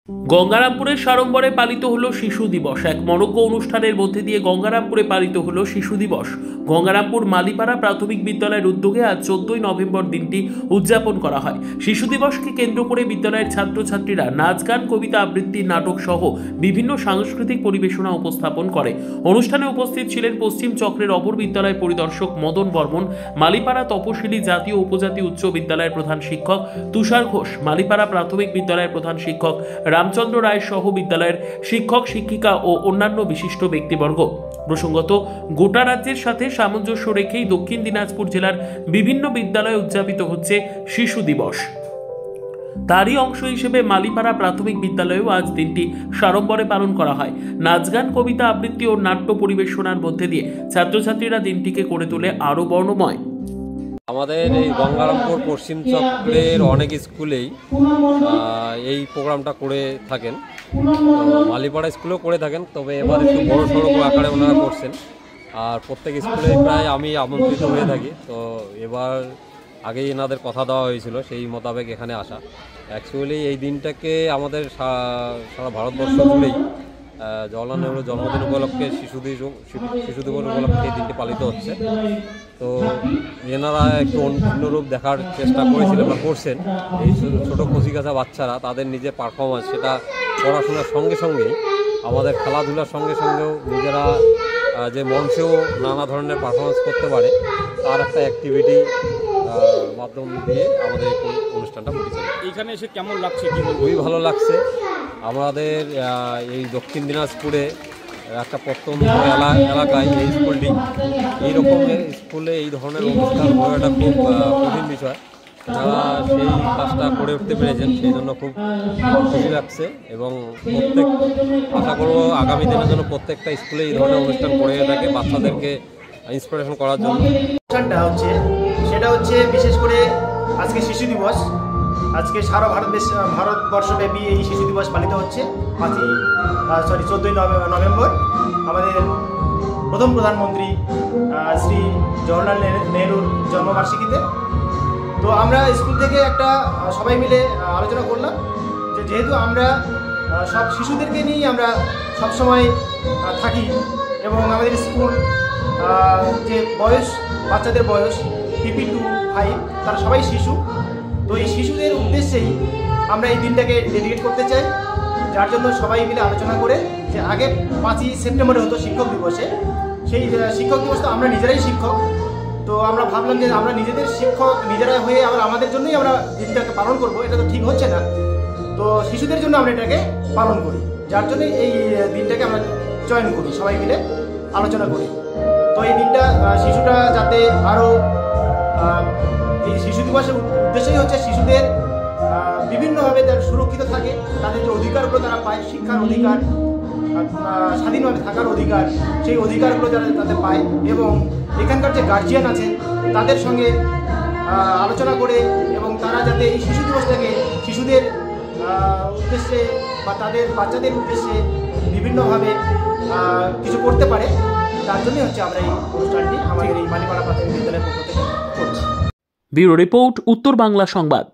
গঙ্গারামপুরের সাড়ম্বরে পালিত হলো শিশু দিবস। এক মনোজ্ঞ অনুষ্ঠানের মধ্যে দিয়ে গঙ্গারামপুরে পালিত হলো শিশু দিবস। গঙ্গারামপুর মালিপাড়া প্রাথমিক বিদ্যালয়ের উদ্যোগে আজ 14ই নভেম্বর দিনটি উদযাপন করা হয়। শিশু দিবসকে কেন্দ্র করে বিদ্যালয়ের ছাত্রছাত্রীরা নাচ গান, কবিতা আবৃত্তি, নাটক সহ বিভিন্ন সাংস্কৃতিক পরিবেশনা উপস্থাপন করে। অনুষ্ঠানে উপস্থিত ছিলেন পশ্চিম চক্রের অপর বিদ্যালয় পরিদর্শক মদন বর্মন, মালিপাড়া তপশিলি জাতীয় উপজাতি উচ্চ বিদ্যালয়ের প্রধান শিক্ষক তুষার ঘোষ, মালিপাড়া প্রাথমিক বিদ্যালয়ের প্রধান শিক্ষক রামচন্দ্র রায় সহ বিদ্যালয়ের শিক্ষক শিক্ষিকা ও অন্যান্য বিশিষ্ট ব্যক্তিবর্গ। প্রসঙ্গত, গোটা রাজ্যের সাথে সামঞ্জস্য রেখেই দক্ষিণ দিনাজপুর জেলার বিভিন্ন বিদ্যালয়ে উদযাপিত হচ্ছে শিশু দিবস। তারই অংশ হিসেবে মালিপাড়া প্রাথমিক বিদ্যালয়েও আজ দিনটি সাড়ম্বরে পালন করা হয়। নাচ গান, কবিতা আবৃত্তি ও নাট্য পরিবেশনার মধ্যে দিয়ে ছাত্রছাত্রীরা দিনটিকে করে তোলে আরও বর্ণময়। আমাদের এই গঙ্গারামপুর পশ্চিম চক্রের অনেক স্কুলেই এই প্রোগ্রামটা করে থাকেন, মালিপাড়া স্কুলেও করে থাকেন, তবে এবার একটু বড় সড়ো আকারে ওনারা করছেন। আর প্রত্যেক স্কুলে প্রায় আমি আমন্ত্রিত হয়ে থাকি। তো এবার আগেই এনাদের কথা দেওয়া হয়েছিল, সেই মোতাবেক এখানে আসা। অ্যাকচুয়ালি এই দিনটাকে আমাদের সারা ভারতবর্ষ জুড়েই জওহরলাল নেহরুর জন্মদিন উপলক্ষে শিশু দিবস উপলক্ষে এই দিনটি পালিত হচ্ছে। তো এনারা একটু অন্য রূপ দেখার চেষ্টা করেছিলেন বা করছেন। এই ছোটো কচিকাঁচা বাচ্চারা তাদের নিজের পারফরমেন্স, সেটা পড়াশোনার সঙ্গে সঙ্গেই আমাদের খেলাধুলার সঙ্গে সঙ্গেও নিজেরা যে মঞ্চেও নানা ধরনের পারফরমেন্স করতে পারে, তার একটা অ্যাক্টিভিটি মাধ্যম দিয়ে আমাদের এই অনুষ্ঠানটা পরিচালিত। এইখানে এসে কেমন লাগছে? খুবই ভালো লাগছে। আমাদের এই দক্ষিণ দিনাজপুরে একটা প্রত্যন্ত এলাকায় এই স্কুলটি, এই রকমের স্কুলে এই ধরনের অনুষ্ঠান হওয়াটা খুব কঠিন বিষয়। যারা সেই কাজটা করে উঠতে পেরেছেন, সেই জন্য খুব খুশি লাগছে। এবং আশা করবো আগামী দিনের জন্য প্রত্যেকটা স্কুলে এই ধরনের অনুষ্ঠান করে থাকে, বাচ্চাদেরকে ইন্সপিরেশন করার জন্য। অনুষ্ঠানটা সেটা হচ্ছে বিশেষ করে আজকে শিশু দিবস। আজকে সারা ভারতবর্ষব্যাপী এই শিশু দিবস পালিত হচ্ছে 14ই নভেম্বর। আমাদের প্রথম প্রধানমন্ত্রী শ্রী জওহরলাল নেহরুর জন্মবার্ষিকীতে। তো আমরা স্কুল থেকে একটা সবাই মিলে আলোচনা করলাম যে যেহেতু আমরা সব শিশুদেরকে নিয়েই আমরা সবসময় থাকি এবং আমাদের স্কুল যে বয়স, বাচ্চাদের বয়স PP to 5, তারা সবাই শিশু। তো এই শিশুদের উদ্দেশ্যেই আমরা এই দিনটাকে ডেডিকেট করতে চাই, যার জন্য সবাই মিলে আলোচনা করে যে আগে 5ই সেপ্টেম্বরে হতো শিক্ষক দিবসে, সেই শিক্ষক দিবস তো আমরা নিজেরাই শিক্ষক। তো আমরা ভাবলাম যে আমরা নিজেদের শিক্ষক নিজেরা হয়ে আবার আমাদের জন্যই আমরা দিনটাকে পালন করব, এটা তো ঠিক হচ্ছে না। তো শিশুদের জন্য আমরা এটাকে পালন করি, যার জন্য এই দিনটাকে আমরা চয়ন করি, সবাই মিলে আলোচনা করি। তো এই দিনটা শিশুটা যাতে আরও এই শিশু দিবসের উদ্দেশ্যই হচ্ছে শিশুদের বিভিন্নভাবে তারা সুরক্ষিত থাকে, তাদের যে অধিকারগুলো তারা পায়, শিক্ষার অধিকার, স্বাধীনভাবে থাকার অধিকার, সেই অধিকারগুলো যারা তাদের পায়। এবং এখানকার যে গার্জিয়ান আছেন তাদের সঙ্গে আলোচনা করে এবং তারা যাতে এই শিশু দিবসটাকে শিশুদের উদ্দেশ্যে বা তাদের বাচ্চাদের উদ্দেশ্যে বিভিন্নভাবে কিছু করতে পারে, তার জন্যই হচ্ছে আমরা এই অনুষ্ঠানটি আমাদের এই মালিপাড়া প্রাথমিক বিদ্যালয়ের পক্ষ থেকে করছি। ব্যুরো রিপোর্ট, উত্তর বাংলা সংবাদ।